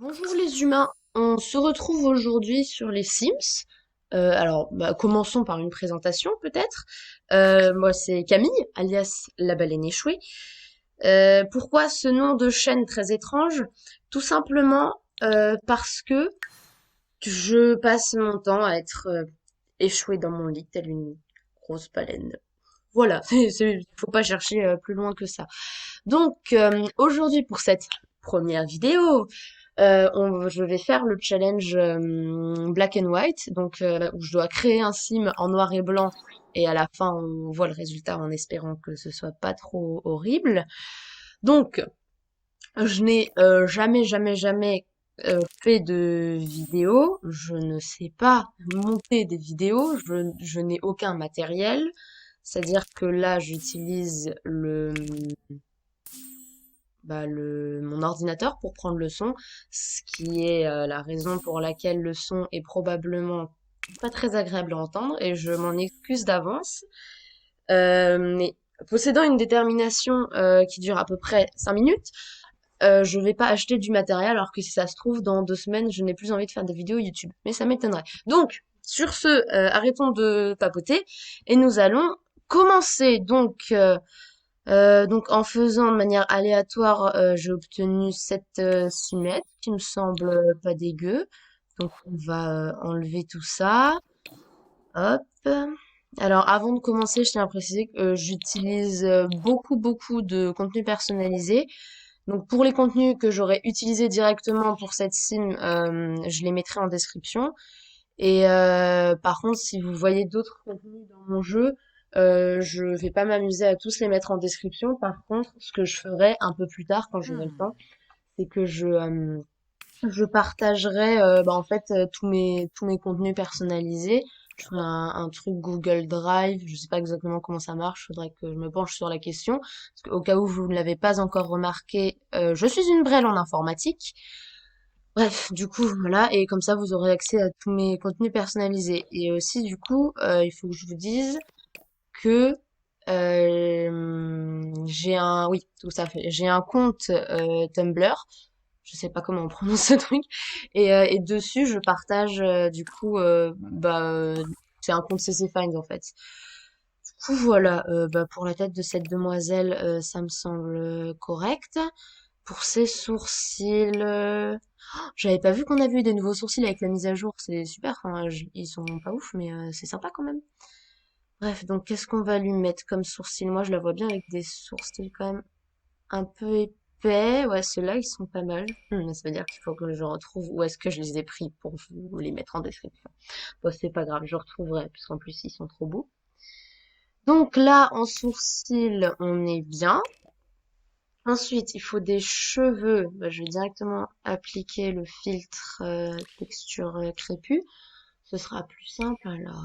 Bonjour les humains, on se retrouve aujourd'hui sur les Sims. Commençons par une présentation peut-être. Moi c'est Camille, alias la baleine échouée. Pourquoi ce nom de chaîne très étrange? Tout simplement parce que je passe mon temps à être échouée dans mon lit telle une grosse baleine. Voilà, faut pas chercher plus loin que ça. Donc aujourd'hui pour cette première vidéo, je vais faire le challenge Black and White, donc où je dois créer un sim en noir et blanc et à la fin on voit le résultat en espérant que ce soit pas trop horrible. Donc je n'ai jamais fait de vidéo, je ne sais pas monter des vidéos, je n'ai aucun matériel, c'est-à-dire que là j'utilise mon ordinateur pour prendre le son, ce qui est la raison pour laquelle le son est probablement pas très agréable à entendre et je m'en excuse d'avance. Mais possédant une détermination qui dure à peu près 5 minutes, je vais pas acheter du matériel alors que si ça se trouve dans 2 semaines je n'ai plus envie de faire des vidéos YouTube. Mais ça m'étonnerait. Donc sur ce, arrêtons de papoter et nous allons commencer. Donc en faisant de manière aléatoire, j'ai obtenu cette cimet qui me semble pas dégueu. Donc on va enlever tout ça. Hop. Alors avant de commencer, je tiens à préciser que j'utilise beaucoup de contenu personnalisé. Donc pour les contenus que j'aurais utilisés directement pour cette sim, je les mettrai en description. Et par contre, si vous voyez d'autres contenus dans mon jeu, je vais pas m'amuser à tous les mettre en description. Par contre, ce que je ferai un peu plus tard quand j'aurai le temps, c'est que je partagerai en fait tous mes contenus personnalisés. Je ferai un truc Google Drive, je sais pas exactement comment ça marche, faudrait que je me penche sur la question. Parce qu'au cas où vous ne l'avez pas encore remarqué, je suis une brêle en informatique. Bref, du coup, voilà, et comme ça, vous aurez accès à tous mes contenus personnalisés. Et aussi, du coup, il faut que je vous dise que oui, tout ça fait, j'ai un compte Tumblr, je sais pas comment on prononce ce truc, et dessus, je partage, c'est un compte CC Find en fait. Du coup, voilà, pour la tête de cette demoiselle, ça me semble correct. Pour ses sourcils, j'avais pas vu qu'on avait eu des nouveaux sourcils avec la mise à jour. C'est super. Enfin, ils sont pas ouf, mais c'est sympa quand même. Bref, donc qu'est-ce qu'on va lui mettre comme sourcils? Moi, je la vois bien avec des sourcils quand même un peu épais. Ouais, ceux-là, ils sont pas mal. Ça veut dire qu'il faut que je retrouve où est-ce que je les ai pris pour vous les mettre en description. Bon, c'est pas grave, je retrouverai, puisqu'en plus, ils sont trop beaux. Donc là, en sourcils, on est bien. Ensuite, il faut des cheveux. Je vais directement appliquer le filtre texture crépue. Ce sera plus simple alors.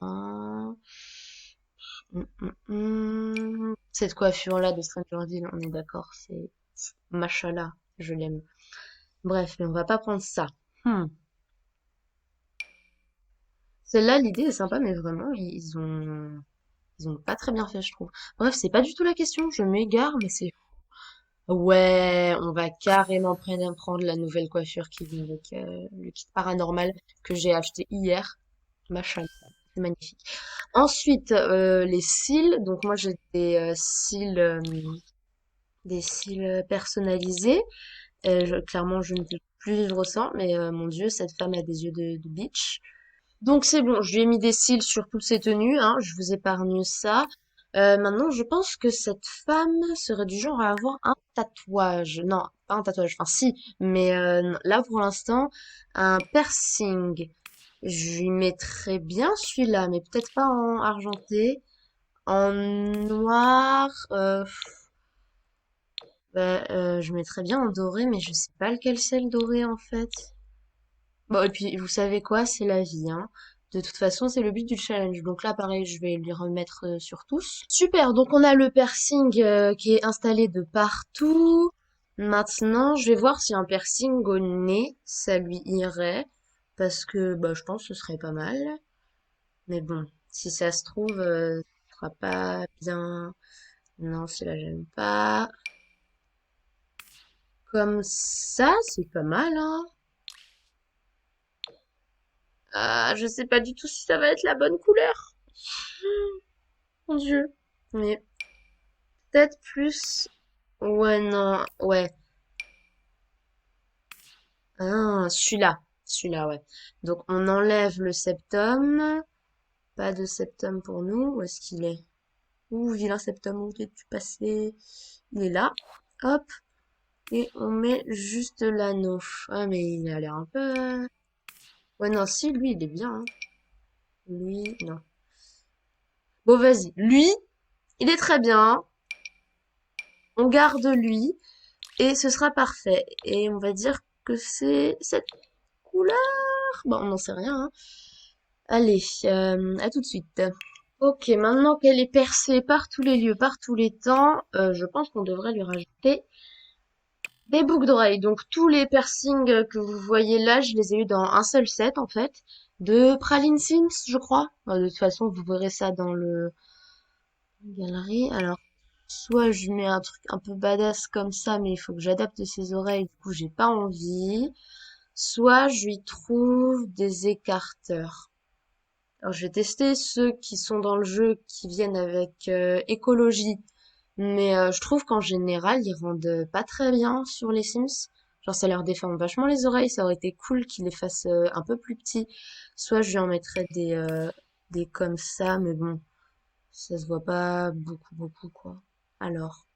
Hein. Cette coiffure-là de Strangerville, on est d'accord, c'est machallah, je l'aime. Bref, mais on va pas prendre ça. Hmm. Celle-là, l'idée est sympa, mais vraiment, ils ont pas très bien fait, je trouve. Bref, c'est pas du tout la question, je m'égare, mais c'est ouais, on va carrément prendre la nouvelle coiffure qui vient avec le kit paranormal que j'ai acheté hier. Machin, c'est magnifique. Ensuite, les cils. Donc moi j'ai des cils personnalisés. Clairement, je ne peux plus vivre sans. Mais mon Dieu, cette femme a des yeux de bitch. Donc c'est bon, je lui ai mis des cils sur toutes ses tenues, hein, je vous épargne ça. Maintenant, je pense que cette femme serait du genre à avoir un tatouage. Non, pas un tatouage, enfin si, mais là pour l'instant, un piercing. Je lui mettrais bien celui-là, mais peut-être pas en argenté. En noir, je mettrais bien en doré, mais je sais pas lequel c'est le doré en fait. Bon, et puis, vous savez quoi, c'est la vie, hein. De toute façon, c'est le but du challenge. Donc là, pareil, je vais lui remettre sur tous. Super, donc on a le piercing qui est installé de partout. Maintenant, je vais voir si un piercing au nez, ça lui irait. Parce que je pense que ce serait pas mal. Mais bon, si ça se trouve, ce sera pas bien. Non, celui-là, j'aime pas. Comme ça, c'est pas mal, hein. Ah, je sais pas du tout si ça va être la bonne couleur. Mon Dieu. Mais peut-être plus. Ouais, non, ouais. Ah, celui-là. Celui-là, ouais. Donc, on enlève le septum. Pas de septum pour nous. Où est-ce qu'il est? Ouh, vilain septum, où es-tu passé? Il est là. Hop. Et on met juste l'anneau. Ah, mais il a l'air un peu... Ouais, non, si, lui, il est bien, hein. Lui, non. Bon, vas-y. Lui, il est très bien. On garde lui. Et ce sera parfait. Et on va dire que c'est cette couleur. Bon, on n'en sait rien, hein. Allez, à tout de suite. Ok, maintenant qu'elle est percée par tous les lieux, par tous les temps, je pense qu'on devrait lui rajouter des boucles d'oreilles. Donc tous les piercings que vous voyez là, je les ai eu dans un seul set en fait, de Praline Sims, je crois. De toute façon, vous verrez ça dans le galerie. Alors, soit je mets un truc un peu badass comme ça, mais il faut que j'adapte ses oreilles, du coup j'ai pas envie. Soit je lui trouve des écarteurs. Alors je vais tester ceux qui sont dans le jeu qui viennent avec écologie. Mais je trouve qu'en général, ils rendent pas très bien sur les Sims. Genre ça leur déforme vachement les oreilles. Ça aurait été cool qu'ils les fassent un peu plus petits. Soit je lui en mettrais des comme ça, mais bon, ça se voit pas beaucoup beaucoup quoi. Alors,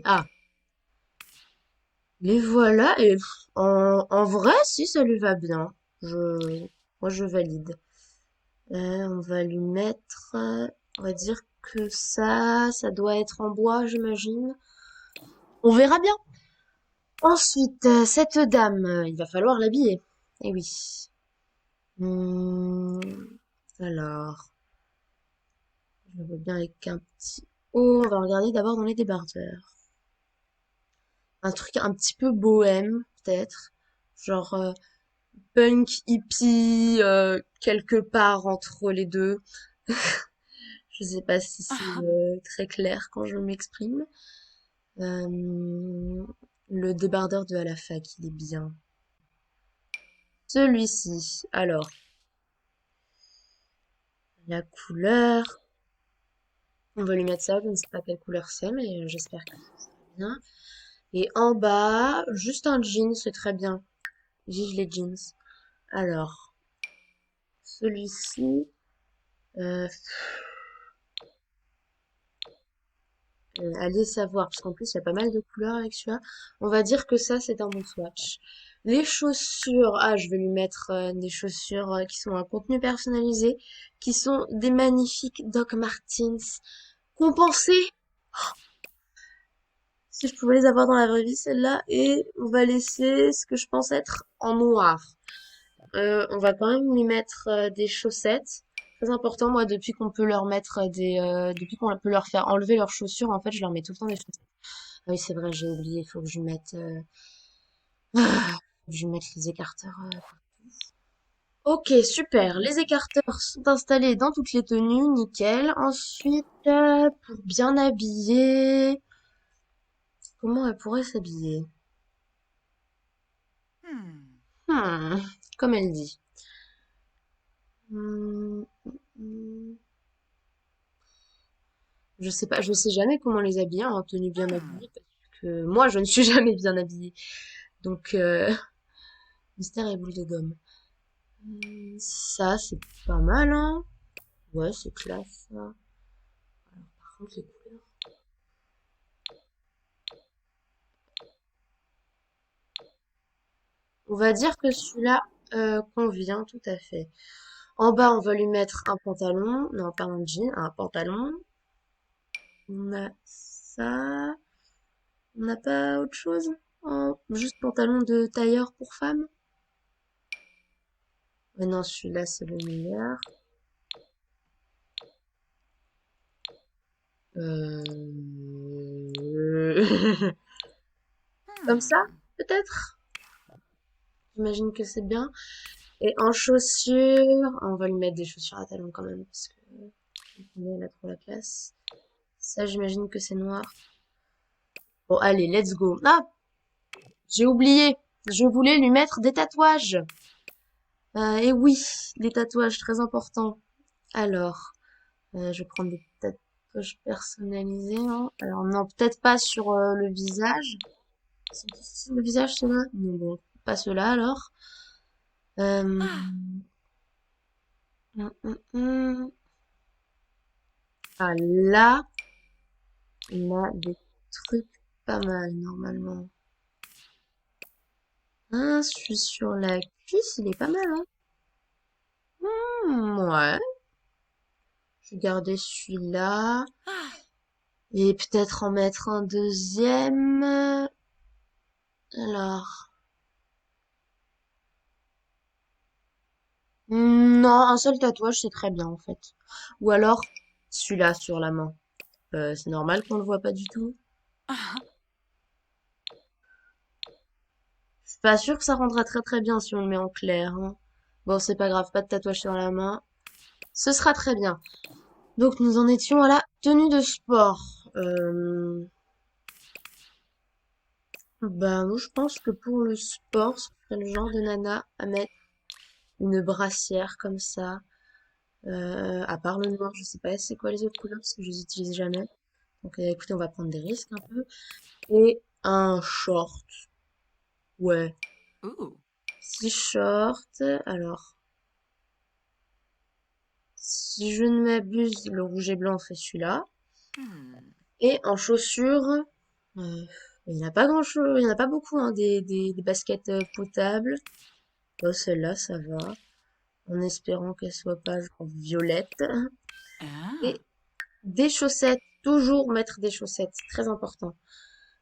ah, les voilà et en vrai, si ça lui va bien, moi je valide. On va lui mettre, on va dire que ça doit être en bois, j'imagine. On verra bien. Ensuite, cette dame, il va falloir l'habiller. Eh oui. Hmm, alors, je la vois bien avec un petit haut. On va regarder d'abord dans les débardeurs. Un truc un petit peu bohème, peut-être. Genre punk, hippie, quelque part entre les deux. Je sais pas si c'est très clair quand je m'exprime. Euh, le débardeur de à la fac, il est bien. Celui-ci, alors, la couleur, on va lui mettre ça, je ne sais pas quelle couleur c'est, mais j'espère que ça sera bien. Et en bas, juste un jean, c'est très bien. Vive les jeans. Alors, celui-ci, euh, allez savoir, parce qu'en plus, il y a pas mal de couleurs avec celui-là. On va dire que ça, c'est un bon swatch. Les chaussures, ah, je vais lui mettre des chaussures qui sont un contenu personnalisé, qui sont des magnifiques Doc Martens, compensées. Si je pouvais les avoir dans la vraie vie, celle-là, et on va laisser ce que je pense être en noir. On va quand même lui mettre des chaussettes. Très important, moi, depuis qu'on peut leur mettre depuis qu'on peut leur faire enlever leurs chaussures, en fait, je leur mets tout le temps des chaussettes. Ah oui, c'est vrai, j'ai oublié, il faut que je lui mette, faut que je lui mette les écarteurs. Ok, super. Les écarteurs sont installés dans toutes les tenues, nickel. Ensuite, pour bien habiller, comment elle pourrait s'habiller? Hmm, comme elle dit. Hmm, hmm. Je sais pas, je sais jamais comment les habiller en tenue bien habillée parce que moi je ne suis jamais bien habillée. Donc mystère et boule de gomme. Ça c'est pas mal hein. Ouais, c'est classe ça. Par contre les couleurs. On va dire que celui-là convient tout à fait. En bas, on va lui mettre un pantalon, non pas un jean, un pantalon. On a ça. On n'a pas autre chose? Juste pantalon de tailleur pour femme? Mais non, celui-là, c'est le meilleur. Comme ça, peut-être? J'imagine que c'est bien. Et en chaussures, on va lui mettre des chaussures à talons quand même, parce que elle a trop la classe. Ça, j'imagine que c'est noir. Bon, allez, let's go. Ah, j'ai oublié. Je voulais lui mettre des tatouages. Et oui, des tatouages, très importants. Alors, je vais prendre des tatouages personnalisés, hein. Alors non, peut-être pas sur le visage. C'est difficile, le visage, ceux-là? Non, bon, pas ceux-là alors. Hum. Ah là, on a des trucs pas mal normalement. Ah, je suis sur la cuisse, il est pas mal, hein. Ouais. Je vais garder celui-là. Et peut-être en mettre un deuxième. Alors. Non, un seul tatouage, c'est très bien en fait. Ou alors, celui-là sur la main. C'est normal qu'on le voit pas du tout. Je suis pas sûre que ça rendra très très bien si on le met en clair, hein. Bon, c'est pas grave, pas de tatouage sur la main. Ce sera très bien. Donc nous en étions à la tenue de sport. Bah moi je pense que pour le sport, ce serait le genre de nana à mettre une brassière comme ça. À part le noir, je sais pas c'est quoi les autres couleurs parce que je les utilise jamais. Donc écoutez, on va prendre des risques un peu. Et un short. Ouais. T-shirt. Alors, si je ne m'abuse, le rouge et blanc fait celui-là. Et en chaussures, euh, il n'y en a pas grand-chose, il n'y en a pas beaucoup, hein, des baskets potables. Bon, celle-là, ça va. En espérant qu'elle soit pas genre violette. Et des chaussettes. Toujours mettre des chaussettes, c'est très important.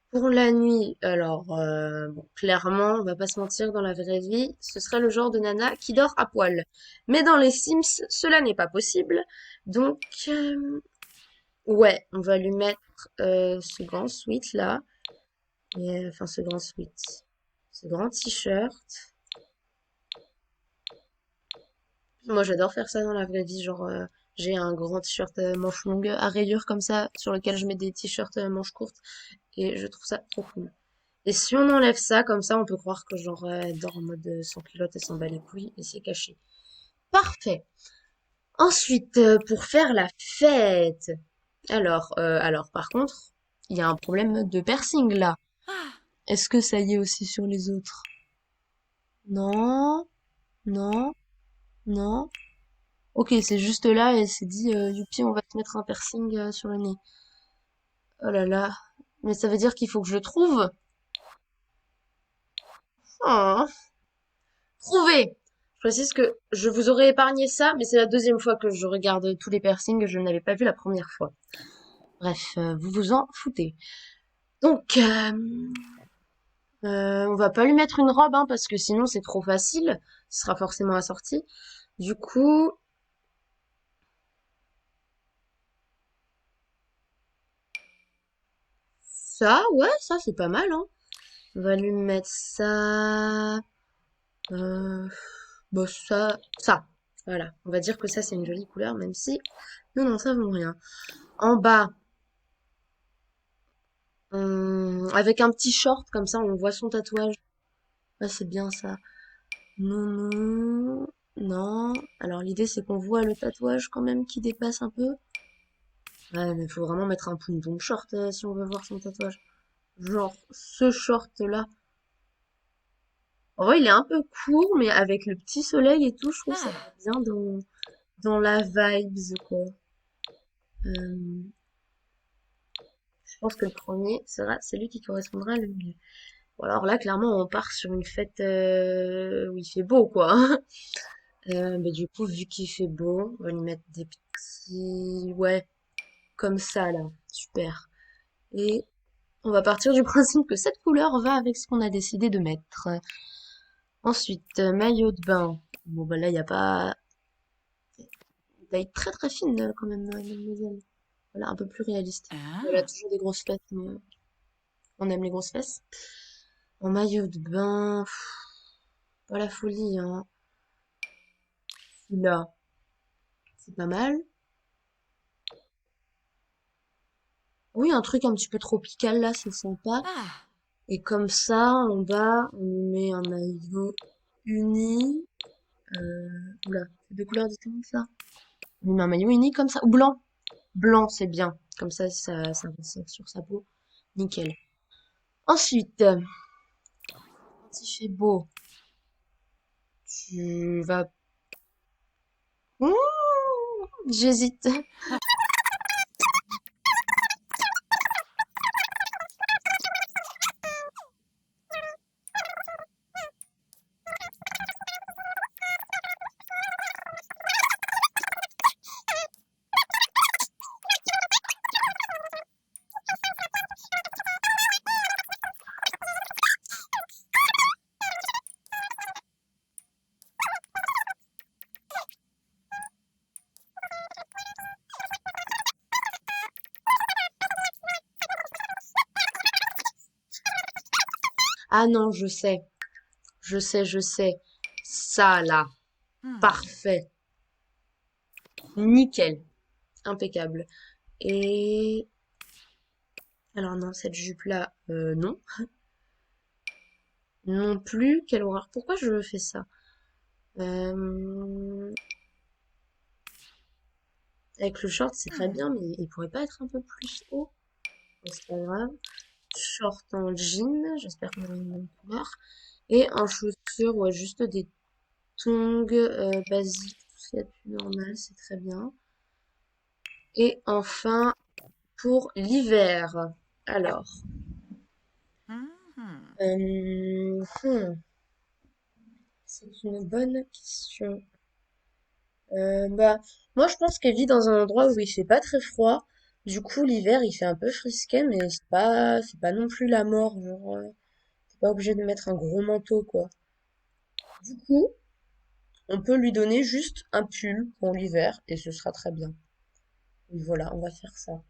Pour la nuit, alors, bon, clairement, on va pas se mentir, dans la vraie vie, ce serait le genre de nana qui dort à poil. Mais dans les Sims, cela n'est pas possible. Donc, ouais, on va lui mettre ce grand sweat là. Et, enfin, ce grand sweat. Ce grand t-shirt. Moi, j'adore faire ça dans la vraie vie. Genre, j'ai un grand t-shirt manche longue à rayures comme ça, sur lequel je mets des t-shirts manches courtes. Et je trouve ça trop cool. Et si on enlève ça, comme ça, on peut croire que genre, elle dort en mode sans culotte et s'en bat les couilles, et c'est caché. Parfait. Ensuite, pour faire la fête. Alors, par contre, il y a un problème de piercing là. Est-ce que ça y est aussi sur les autres? Non, non, non. Ok, c'est juste là et c'est dit, youpi, on va te mettre un piercing sur le nez. Oh là là. Mais ça veut dire qu'il faut que je le trouve. Oh. Trouvé! Je précise que je vous aurais épargné ça, mais c'est la deuxième fois que je regarde tous les piercings, je ne l'avais pas vu la première fois. Bref, vous vous en foutez. Donc, on va pas lui mettre une robe, hein, parce que sinon c'est trop facile. Ce sera forcément assorti. Du coup, ça, ouais, ça c'est pas mal, hein. On va lui mettre ça. Euh, bon, ça. Voilà. On va dire que ça c'est une jolie couleur, même si nous n'en savons rien. En bas, avec un petit short, comme ça, on voit son tatouage. Ah, c'est bien ça. Non, non, non. Alors, l'idée, c'est qu'on voit le tatouage quand même qui dépasse un peu. Ouais, mais il faut vraiment mettre un poum short si on veut voir son tatouage. Genre, ce short-là. En vrai, il est un peu court, mais avec le petit soleil et tout, je trouve que ça va bien dans la vibes, quoi. Euh, je pense que le premier sera celui qui correspondra le mieux. Bon, alors là, clairement, on part sur une fête où il fait beau, quoi. Mais du coup, vu qu'il fait beau, on va lui mettre des petits... Ouais, comme ça, là. Super. Et on va partir du principe que cette couleur va avec ce qu'on a décidé de mettre. Ensuite, maillot de bain. Bon, bah là, il n'y a pas... Taille très très fine, quand même, mademoiselle. Voilà, un peu plus réaliste. Elle a toujours des grosses fesses, mais on aime les grosses fesses. En maillot de bain... Pas la folie, hein. Là, c'est pas mal. Oui, un truc un petit peu tropical là, c'est sympa. Ah. Et comme ça, en bas, on lui met un maillot uni. Oula, c'est deux couleurs différentes ça. On lui met un maillot uni comme ça. Ou blanc. Blanc, c'est bien. Comme ça ressort sur sa peau. Nickel. Ensuite, quand il fait beau, tu vas... J'hésite. Ah non, je sais. Je sais. Ça, là. Hmm. Parfait. Nickel. Impeccable. Et... Alors non, cette jupe-là, non. Non plus. Quelle horreur. Pourquoi je fais ça? Euh, Avec le short, c'est très bien, Hmm. mais il pourrait pas être un peu plus haut. Mais c'est pas grave. Short en jean. J'espère qu'on a une bonne couleur. Et en chaussures, ouais, juste des tongs basiques. Tout ce qu'il y a de plus normal, c'est très bien. Et enfin, pour l'hiver. Alors, Hmm. Hmm. hmm, c'est une bonne question. Bah, moi je pense qu'elle vit dans un endroit où il fait pas très froid. Du coup, l'hiver il fait un peu frisquet, mais c'est pas non plus la mort. Genre, t'es pas obligé de mettre un gros manteau, quoi. Du coup, on peut lui donner juste un pull pour l'hiver et ce sera très bien. Et voilà, on va faire ça.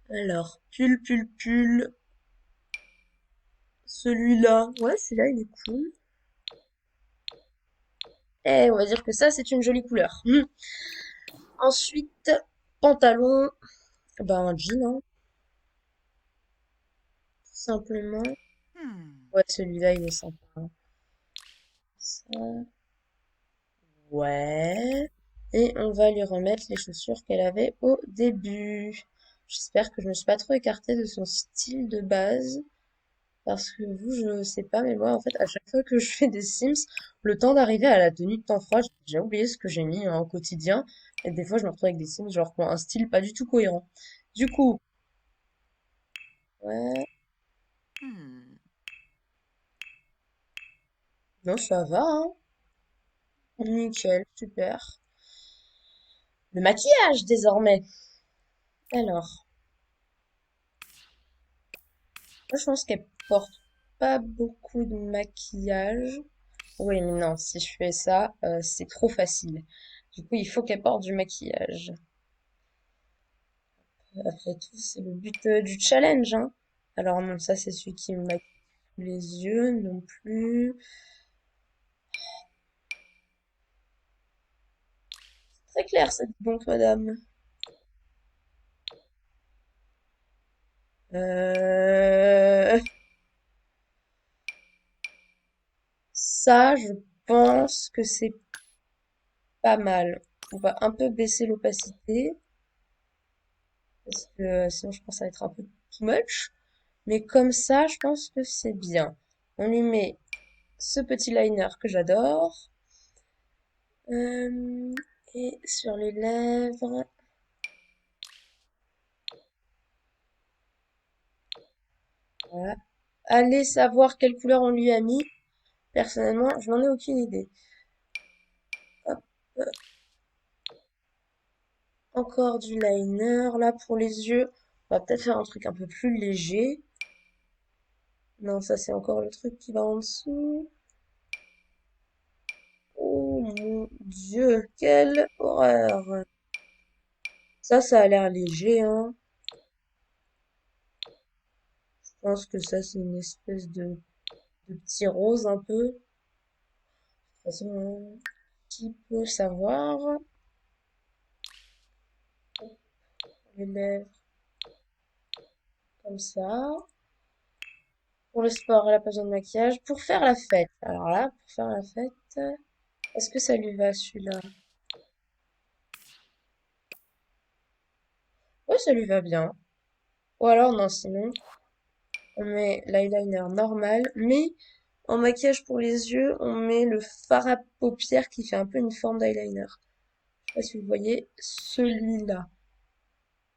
Alors, pull. Celui-là, ouais, celui-là il est cool. Et on va dire que ça c'est une jolie couleur. Ensuite, pantalon, ben un jean, hein, tout simplement. Hmm. Ouais, celui-là, il est sympa, hein. Ça, ouais. Et on va lui remettre les chaussures qu'elle avait au début. J'espère que je me suis pas trop écartée de son style de base. Parce que vous, je sais pas, mais moi, en fait, à chaque fois que je fais des Sims, le temps d'arriver à la tenue de temps froid, j'ai déjà oublié ce que j'ai mis hein, au quotidien. Et des fois, je me retrouve avec des Sims, genre, qui ont un style pas du tout cohérent. Du coup, ouais, Hmm. non, ça va, hein. Nickel, super. Le maquillage, désormais. Alors, moi, je pense qu'elle porte pas beaucoup de maquillage. Oui, mais non, si je fais ça, c'est trop facile. Du coup, il faut qu'elle porte du maquillage. Après tout, c'est le but du challenge, hein. Alors non, ça c'est celui qui me maquille les yeux non plus. Très clair, ça dit donc, madame. Euh... Ça, je pense que c'est pas mal. On va un peu baisser l'opacité parce que sinon je pense que ça va être un peu too much. Mais comme ça, je pense que c'est bien. On lui met ce petit liner que j'adore. Euh, Et sur les lèvres. Voilà. Allez savoir quelle couleur on lui a mis. Personnellement, je n'en ai aucune idée. Hop, encore du liner. Là, pour les yeux, on va peut-être faire un truc un peu plus léger. Non, ça, c'est encore le truc qui va en dessous. Oh mon Dieu, quelle horreur. Ça a l'air léger, hein. Je pense que ça, c'est une espèce de petit rose un peu. De toute façon, qui peut savoir? Les lèvres. comme ça. Pour le sport, elle a pas besoin de maquillage. Pour faire la fête. Alors là, pour faire la fête, est-ce que ça lui va celui-là? Ouais, ça lui va bien. Ou alors non, sinon, on met l'eyeliner normal, mais en maquillage pour les yeux, on met le fard à paupières qui fait un peu une forme d'eyeliner. Je sais pas si vous voyez celui-là.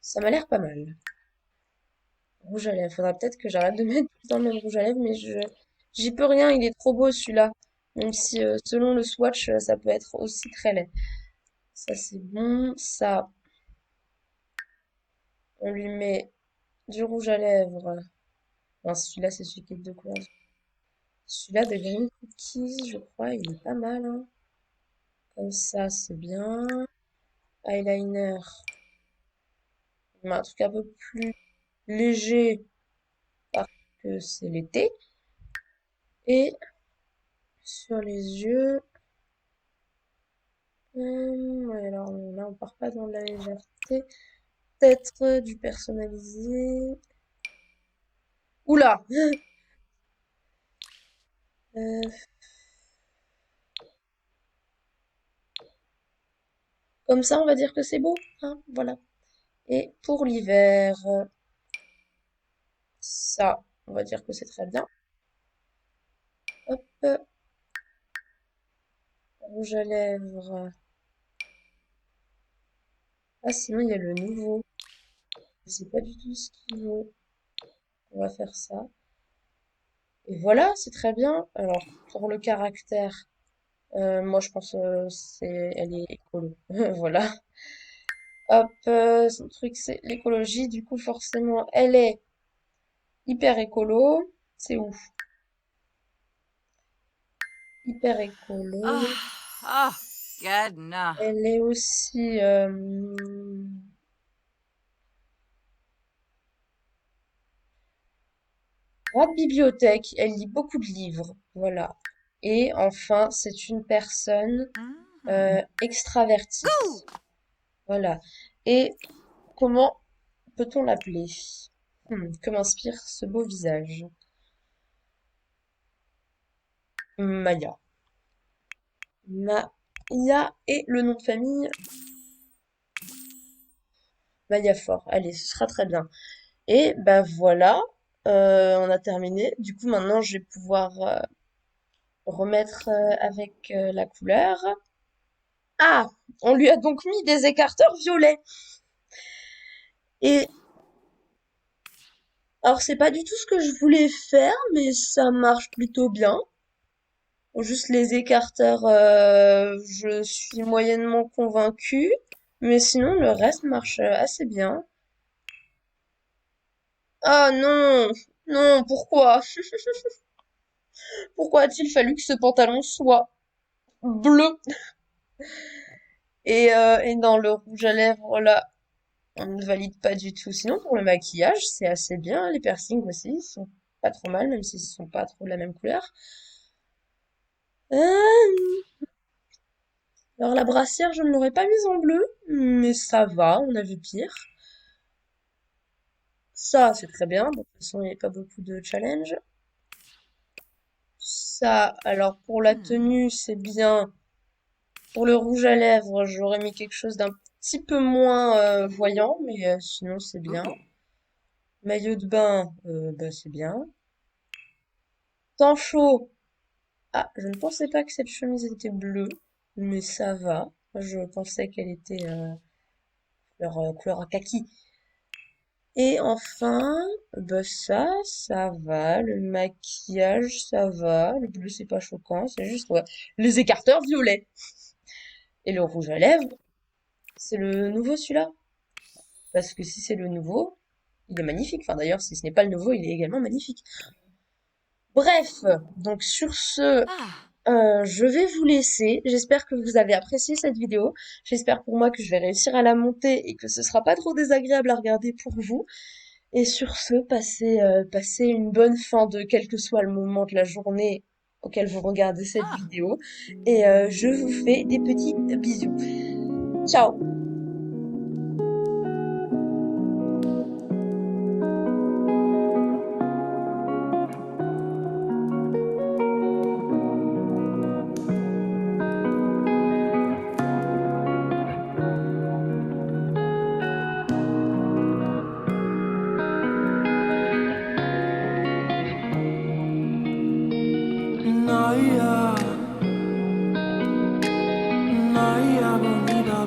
Ça m'a l'air pas mal. Rouge à lèvres. Faudra peut-être que j'arrête de mettre tout le temps le même rouge à lèvres, mais j'y peux rien, il est trop beau celui-là. Même si selon le swatch, ça peut être aussi très laid. Ça c'est bon. Ça, on lui met du rouge à lèvres. Non, celui-là, c'est celui qui est de couleur. Celui-là de Green Cookies, je crois, il est pas mal, hein. Comme ça, c'est bien. Eyeliner. On met un truc un peu plus léger parce que c'est l'été. Et sur les yeux. Ouais, alors là, on part pas dans la légèreté. Peut-être du personnalisé. Oula! Euh, Comme ça, on va dire que c'est beau, hein, voilà. Et pour l'hiver, ça, on va dire que c'est très bien. Hop, rouge à lèvres. Ah, sinon, il y a le nouveau. Je sais pas du tout ce qu'il vaut. On va faire ça. Et voilà, c'est très bien. Alors, pour le caractère, moi, je pense elle est écolo. Voilà. Hop, son truc, c'est l'écologie. Du coup, forcément, elle est hyper écolo. C'est ouf. Hyper écolo. Ah, oh, God, no. Elle est aussi grande bibliothèque. Elle lit beaucoup de livres. Voilà. Et enfin, c'est une personne Mhm. extravertie. Go! Voilà. Et comment peut-on l'appeler? Que m'inspire ce beau visage? Maya. Maya et le nom de famille Maya Fort. Allez, ce sera très bien. Et bah voilà, on a terminé. Du coup, maintenant, je vais pouvoir remettre avec la couleur. Ah, on lui a donc mis des écarteurs violets. Et alors, c'est pas du tout ce que je voulais faire, mais ça marche plutôt bien. Juste les écarteurs, je suis moyennement convaincue, mais sinon le reste marche assez bien. Ah non, non, pourquoi? Pourquoi a-t-il fallu que ce pantalon soit bleu? Et dans le rouge à lèvres, là, on ne valide pas du tout. Sinon, pour le maquillage, c'est assez bien. Les piercings aussi, ils sont pas trop mal, même s'ils sont pas trop de la même couleur. Euh, alors la brassière, je ne l'aurais pas mise en bleu, mais ça va, on a vu pire. Ça, c'est très bien. De toute façon, il n'y a pas beaucoup de challenge. Ça, alors pour la Hmm. tenue, c'est bien. Pour le rouge à lèvres, j'aurais mis quelque chose d'un petit peu moins voyant, mais sinon c'est bien. Ooh. Maillot de bain, bah, c'est bien. Temps chaud. Ah, je ne pensais pas que cette chemise était bleue, mais ça va. Moi, je pensais qu'elle était couleur kaki. Et enfin, bah ça va. Le maquillage, ça va. Le bleu, c'est pas choquant. C'est juste, ouais, les écarteurs violets. Et le rouge à lèvres, c'est le nouveau celui-là. Parce que si c'est le nouveau, il est magnifique. Enfin, d'ailleurs, si ce n'est pas le nouveau, il est également magnifique. Bref, donc sur ce, Ah. je vais vous laisser. J'espère que vous avez apprécié cette vidéo. J'espère pour moi que je vais réussir à la monter et que ce sera pas trop désagréable à regarder pour vous. Et sur ce, passez une bonne fin de quel que soit le moment de la journée auquel vous regardez cette Ah. vidéo. Et je vous fais des petits bisous. Ciao! Naya bonita,